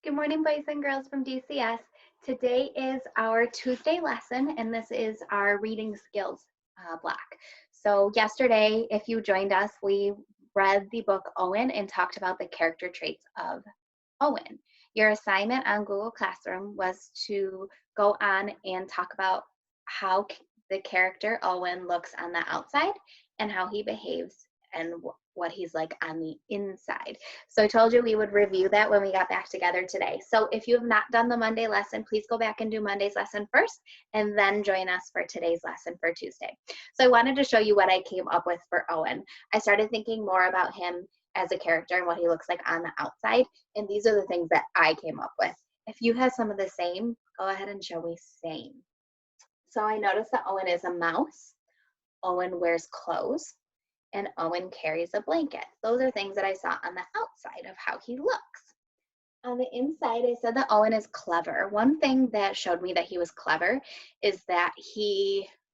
Good morning, boys and girls from DCS. Today is our Tuesday lesson, and this is our reading skills block. So yesterday, if you joined us, we read the book Owen and talked about the character traits of Owen. Your assignment on Google Classroom was to go on and talk about how the character Owen looks on the outside and how he behaves and what he's like on the inside. So I told you we would review that when we got back together today. So if you have not done the Monday lesson, please go back and do Monday's lesson first and then join us for today's lesson for Tuesday. So I wanted to show you what I came up with for Owen. I started thinking more about him as a character and what he looks like on the outside, and these are the things that I came up with. If you have some of the same, go ahead and show me same. So I noticed that Owen is a mouse, Owen wears clothes, and Owen carries a blanket. Those are things that I saw on the outside of how he looks. On the inside, I said that Owen is clever. One thing that showed me that he was clever is that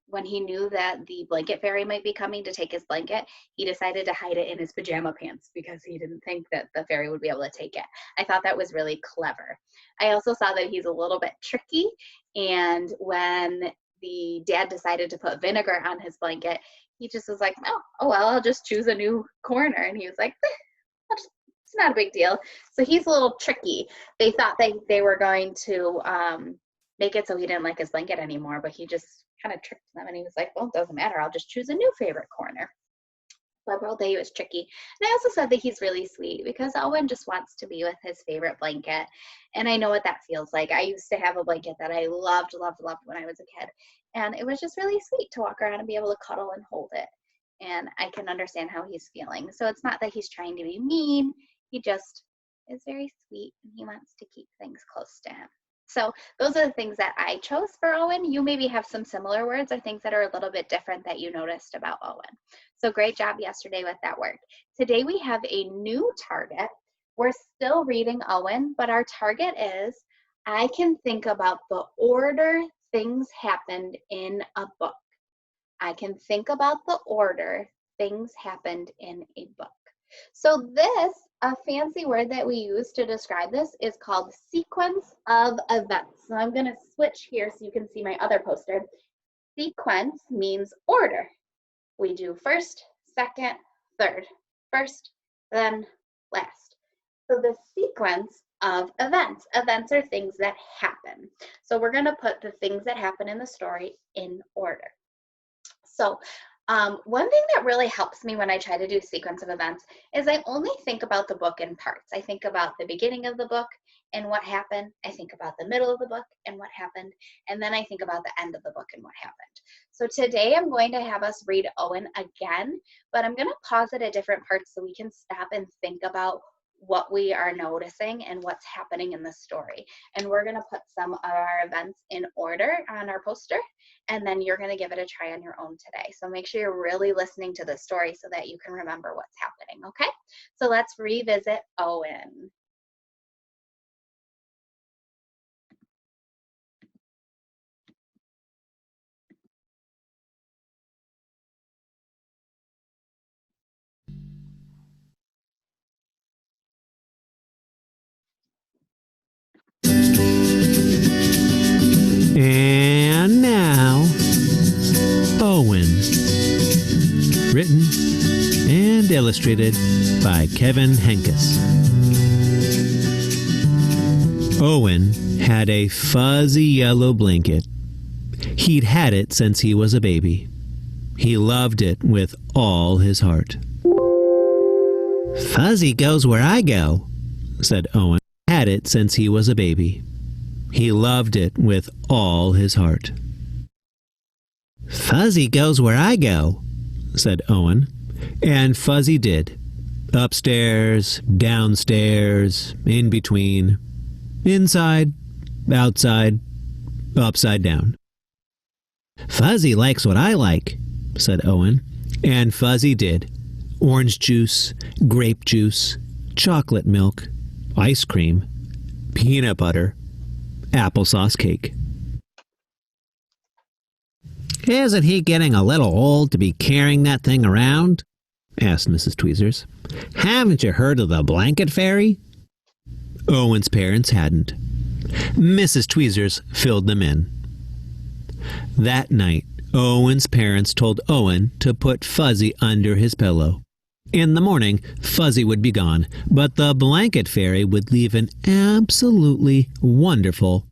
when he knew that the blanket fairy might be coming to take his blanket, he decided to hide it in his pajama pants because he didn't think that the fairy would be able to take it. I thought that was really clever. I also saw that he's a little bit tricky, and when the dad decided to put vinegar on his blanket, he just was like, oh well, I'll just choose a new corner. And he was like, it's not a big deal. So he's a little tricky. They thought they were going to make it so he didn't like his blanket anymore, but he just kind of tricked them. And he was like, well, it doesn't matter. I'll just choose a new favorite corner. Liberal Day was tricky. And I also said that he's really sweet because Owen just wants to be with his favorite blanket. And I know what that feels like. I used to have a blanket that I loved when I was a kid. And it was just really sweet to walk around and be able to cuddle and hold it. And I can understand how he's feeling. So it's not that he's trying to be mean. He just is very sweet and he wants to keep things close to him. So those are the things that I chose for Owen. You maybe have some similar words or things that are a little bit different that you noticed about Owen. So great job yesterday with that work. Today we have a new target. We're still reading Owen, but our target is I can think about the order things happened in a book. I can think about the order things happened in a book. So this, a fancy word that we use to describe this is called sequence of events. So I'm going to switch here so you can see my other poster. Sequence means order. We do first, second, third. First, then last. So the sequence of events. Events are things that happen. So we're going to put the things that happen in the story in order. So one thing that really helps me when I try to do sequence of events is I only think about the book in parts. I think about the beginning of the book and what happened. I think about the middle of the book and what happened. And then I think about the end of the book and what happened. So today I'm going to have us read Owen again, but I'm going to pause it at different parts so we can stop and think about what we are noticing and what's happening in the story. And we're going to put some of our events in order on our poster, and then you're going to give it a try on your own today. So make sure you're really listening to the story so that you can remember what's happening, okay? So let's revisit Owen. And now, Owen. Written and illustrated by Kevin Henkes. Owen had a fuzzy yellow blanket. He'd had it since he was a baby. He loved it with all his heart. Fuzzy goes where I go, said Owen. Had it since he was a baby. He loved it with all his heart. Fuzzy goes where I go, said Owen, and Fuzzy did. Upstairs, downstairs, in between, inside, outside, upside down. Fuzzy likes what I like, said Owen, and Fuzzy did. Orange juice, grape juice, chocolate milk, ice cream, peanut butter, applesauce cake. Isn't he getting a little old to be carrying that thing around? Asked Mrs. Tweezers. Haven't you heard of the blanket fairy? Owen's parents hadn't. Mrs. Tweezers filled them in. That night, Owen's parents told Owen to put Fuzzy under his pillow. In the morning, Fuzzy would be gone, but the blanket fairy would leave an absolutely wonderful,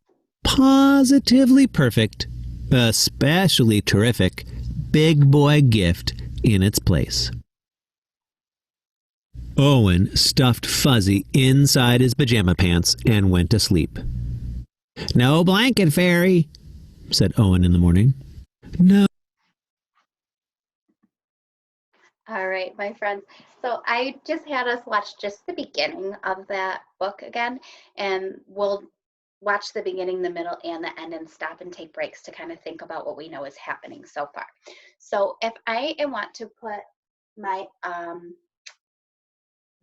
positively perfect, especially terrific, big boy gift in its place. Owen stuffed Fuzzy inside his pajama pants and went to sleep. "No blanket fairy," said Owen in the morning. "No." All right, my friends. So I just had us watch just the beginning of that book again, and we'll watch the beginning, the middle, and the end and stop and take breaks to kind of think about what we know is happening so far. So if I want to put my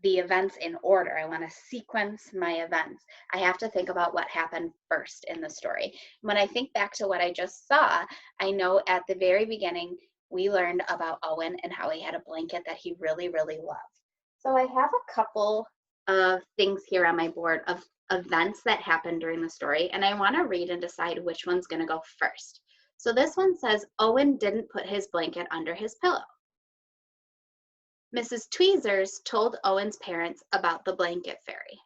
the events in order, I want to sequence my events, I have to think about what happened first in the story. When I think back to what I just saw, I know at the very beginning we learned about Owen and how he had a blanket that he really, really loved. So I have a couple of things here on my board of events that happened during the story, and I want to read and decide which one's going to go first. So this one says, Owen didn't put his blanket under his pillow. Mrs. Tweezers told Owen's parents about the blanket fairy.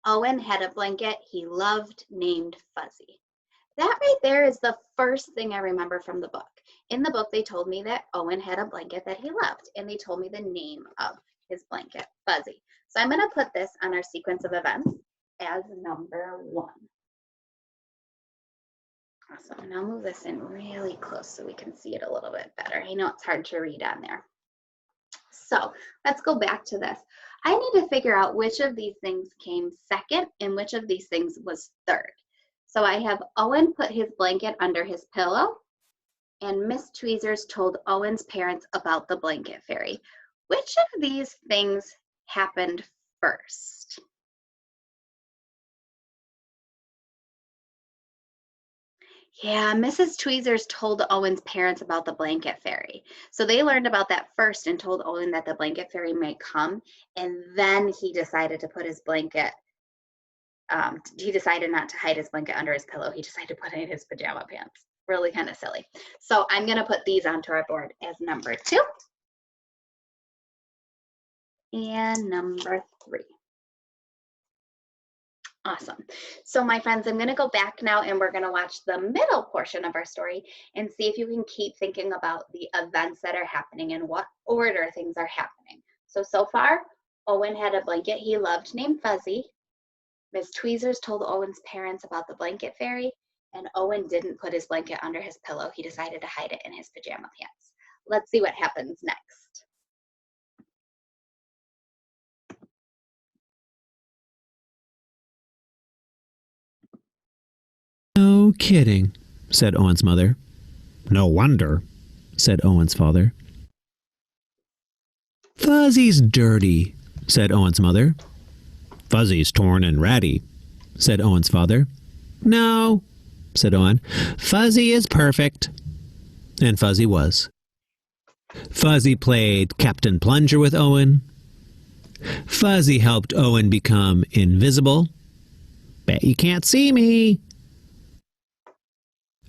Owen had a blanket he loved named Fuzzy. That right there is the first thing I remember from the book. In the book, they told me that Owen had a blanket that he loved, and they told me the name of his blanket, Fuzzy. So I'm going to put this on our sequence of events as number 1. Awesome. And I'll move this in really close so we can see it a little bit better. I know it's hard to read on there. So let's go back to this. I need to figure out which of these things came second and which of these things was third. So I have Owen put his blanket under his pillow, and Miss Tweezers told Owen's parents about the blanket fairy. Which of these things happened first? Yeah, Mrs. Tweezers told Owen's parents about the blanket fairy. So they learned about that first and told Owen that the blanket fairy might come. And then he decided to put his blanket, he decided not to hide his blanket under his pillow. He decided to put it in his pajama pants. Really kind of silly. So I'm going to put these onto our board as number 2 and number 3. Awesome. So my friends, I'm going to go back now and we're going to watch the middle portion of our story and see if you can keep thinking about the events that are happening and what order things are happening. So far, Owen had a blanket he loved named Fuzzy. Miss Tweezers told Owen's parents about the blanket fairy, and Owen didn't put his blanket under his pillow. He decided to hide it in his pajama pants. Let's see what happens next. "No kidding," said Owen's mother. "No wonder," said Owen's father. "Fuzzy's dirty," said Owen's mother. "Fuzzy's torn and ratty," said Owen's father. "No," said Owen. "Fuzzy is perfect." And Fuzzy was. Fuzzy played Captain Plunger with Owen. Fuzzy helped Owen become invisible. "Bet you can't see me."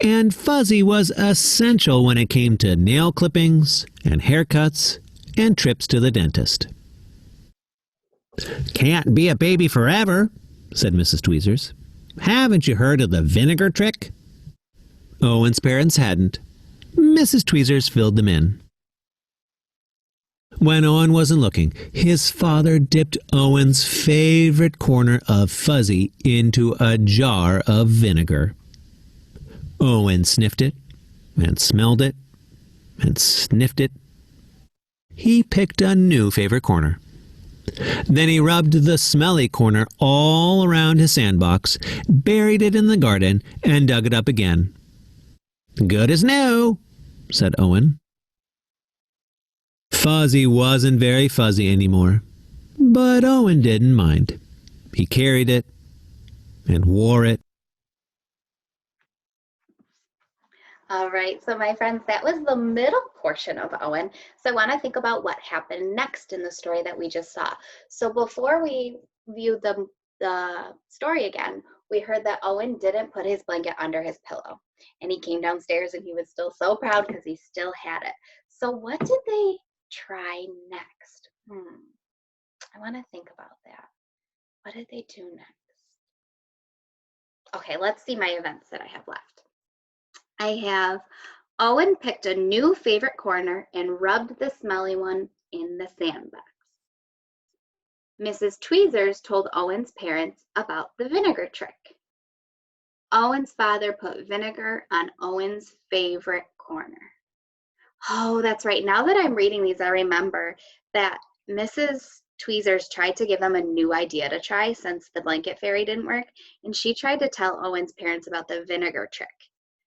And Fuzzy was essential when it came to nail clippings and haircuts and trips to the dentist. "Can't be a baby forever," said Mrs. Tweezers. "Haven't you heard of the Vinegar Trick?" Owen's parents hadn't. Mrs. Tweezers filled them in. When Owen wasn't looking, his father dipped Owen's favorite corner of Fuzzy into a jar of vinegar. Owen sniffed it, and smelled it, and sniffed it. He picked a new favorite corner. Then he rubbed the smelly corner all around his sandbox, buried it in the garden, and dug it up again. "Good as new," said Owen. Fuzzy wasn't very fuzzy anymore, but Owen didn't mind. He carried it and wore it. All right, so my friends, that was the middle portion of Owen. So I want to think about what happened next in the story that we just saw. So before we viewed the story again, we heard that Owen didn't put his blanket under his pillow. And he came downstairs and he was still so proud because he still had it. So what did they try next? I want to think about that. What did they do next? Okay, let's see my events that I have left. I have Owen picked a new favorite corner and rubbed the smelly one in the sandbox. Mrs. Tweezers told Owen's parents about the vinegar trick. Owen's father put vinegar on Owen's favorite corner. Oh, that's right. Now that I'm reading these, I remember that Mrs. Tweezers tried to give them a new idea to try since the blanket fairy didn't work, and she tried to tell Owen's parents about the vinegar trick.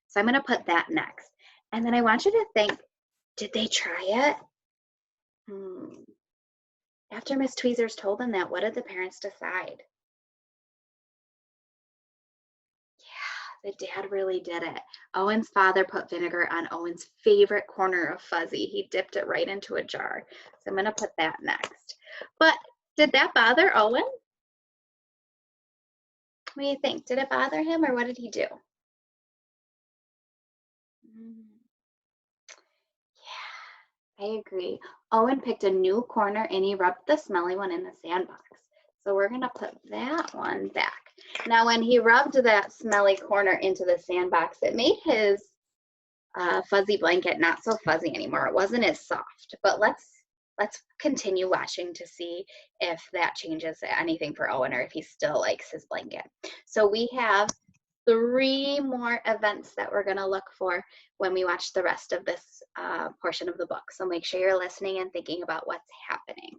So I'm going to put that next. And then I want you to think, did they try it? After Miss Tweezers told them that, what did the parents decide? The dad really did it. Owen's father put vinegar on Owen's favorite corner of Fuzzy. He dipped it right into a jar. So I'm going to put that next. But did that bother Owen? What do you think? Did it bother him or what did he do? Yeah, I agree. Owen picked a new corner and he rubbed the smelly one in the sandbox. So we're going to put that one back. Now, when he rubbed that smelly corner into the sandbox, it made his fuzzy blanket not so fuzzy anymore. It wasn't as soft. But let's continue watching to see if that changes anything for Owen or if he still likes his blanket. So we have 3 more events that we're going to look for when we watch the rest of this portion of the book. So make sure you're listening and thinking about what's happening.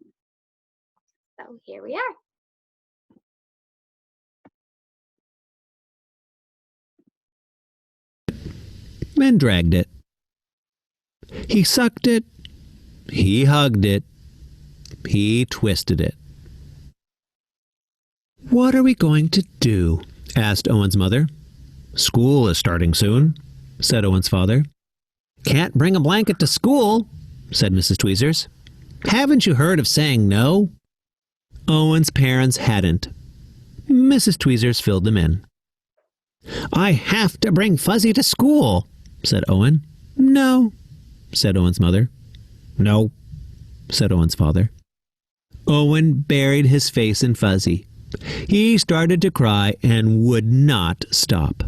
So here we are. And dragged it. He sucked it. He hugged it. He twisted it. What are we going to do? Asked Owen's mother. School is starting soon, said Owen's father. Can't bring a blanket to school, said Mrs. Tweezers. Haven't you heard of saying no? Owen's parents hadn't. Mrs. Tweezers filled them in. I have to bring Fuzzy to school, said Owen. No, said Owen's mother. No, said Owen's father. Owen buried his face in Fuzzy. He started to cry and would not stop.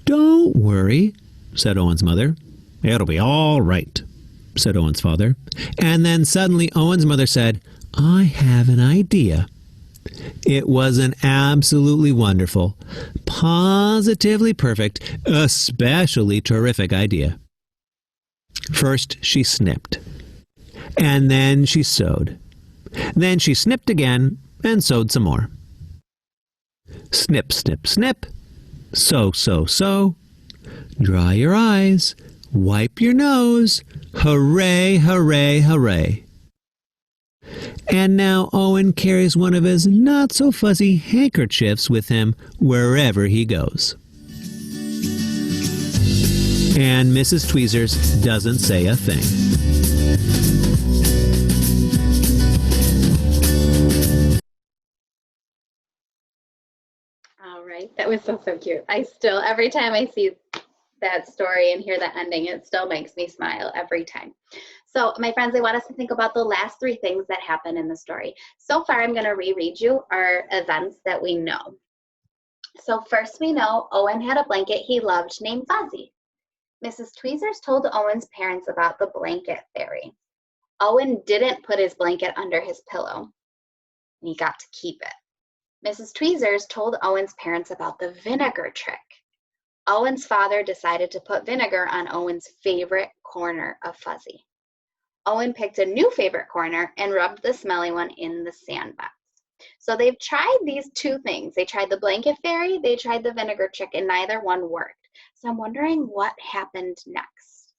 Don't worry, said Owen's mother. It'll be all right, said Owen's father. And then suddenly Owen's mother said, I have an idea. It was an absolutely wonderful, positively perfect, especially terrific idea. First she snipped, and then she sewed. Then she snipped again and sewed some more. Snip, snip, snip. Sew, sew, sew. Dry your eyes. Wipe your nose. Hooray, hooray, hooray. And now Owen carries one of his not-so-fuzzy handkerchiefs with him wherever he goes. And Mrs. Tweezers doesn't say a thing. All right, that was so cute. I still, every time I see that story and hear the ending, it still makes me smile every time. So my friends, I want us to think about the last 3 things that happen in the story. So far, I'm going to reread you our events that we know. So first we know Owen had a blanket he loved named Fuzzy. Mrs. Tweezers told Owen's parents about the blanket fairy. Owen didn't put his blanket under his pillow, and he got to keep it. Mrs. Tweezers told Owen's parents about the vinegar trick. Owen's father decided to put vinegar on Owen's favorite corner of Fuzzy. Owen picked a new favorite corner and rubbed the smelly one in the sandbox. So they've tried these 2 things. They tried the blanket fairy, they tried the vinegar trick, and neither one worked. So I'm wondering what happened next.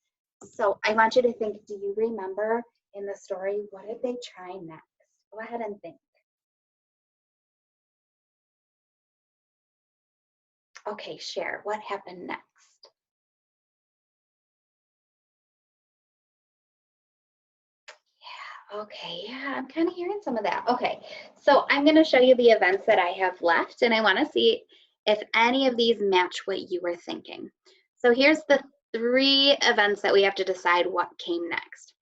So I want you to think, do you remember in the story, what did they try next? Go ahead and think. Okay, share. What happened next? Okay, yeah, I'm kind of hearing some of that. Okay, so I'm going to show you the events that I have left, and I want to see if any of these match what you were thinking. So here's the three events that we have to decide what came next.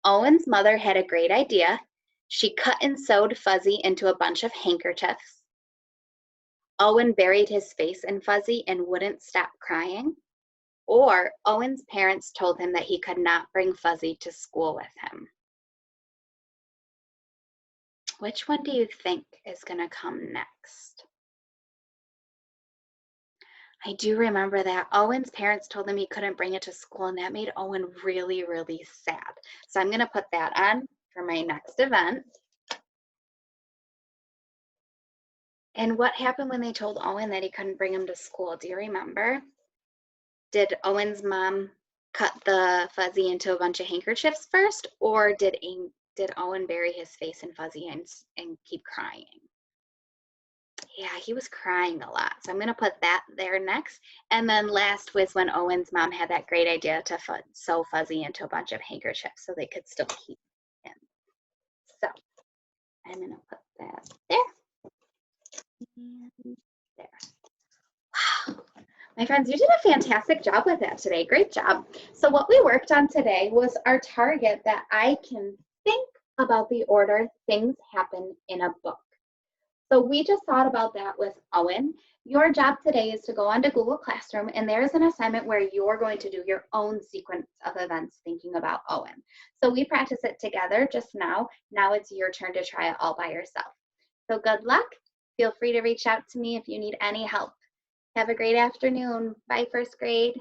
Owen's mother had a great idea. She cut and sewed Fuzzy into a bunch of handkerchiefs. Owen buried his face in Fuzzy and wouldn't stop crying. Or Owen's parents told him that he could not bring Fuzzy to school with him. Which one do you think is going to come next? I do remember that Owen's parents told him he couldn't bring it to school, and that made Owen really, really sad. So I'm going to put that on for my next event. And what happened when they told Owen that he couldn't bring him to school? Do you remember? Did Owen's mom cut the Fuzzy into a bunch of handkerchiefs first, or did Owen bury his face in Fuzzy and keep crying? Yeah, he was crying a lot. So I'm going to put that there next. And then last was when Owen's mom had that great idea to sew Fuzzy into a bunch of handkerchiefs so they could still keep him. So I'm going to put that there and there. Wow. My friends, you did a fantastic job with that today. Great job. So what we worked on today was our target that I can think about the order things happen in a book. So we just thought about that with Owen. Your job today is to go onto Google Classroom, and there is an assignment where you're going to do your own sequence of events thinking about Owen. So we practice it together just now. Now it's your turn to try it all by yourself. So good luck. Feel free to reach out to me if you need any help. Have a great afternoon. Bye, first grade.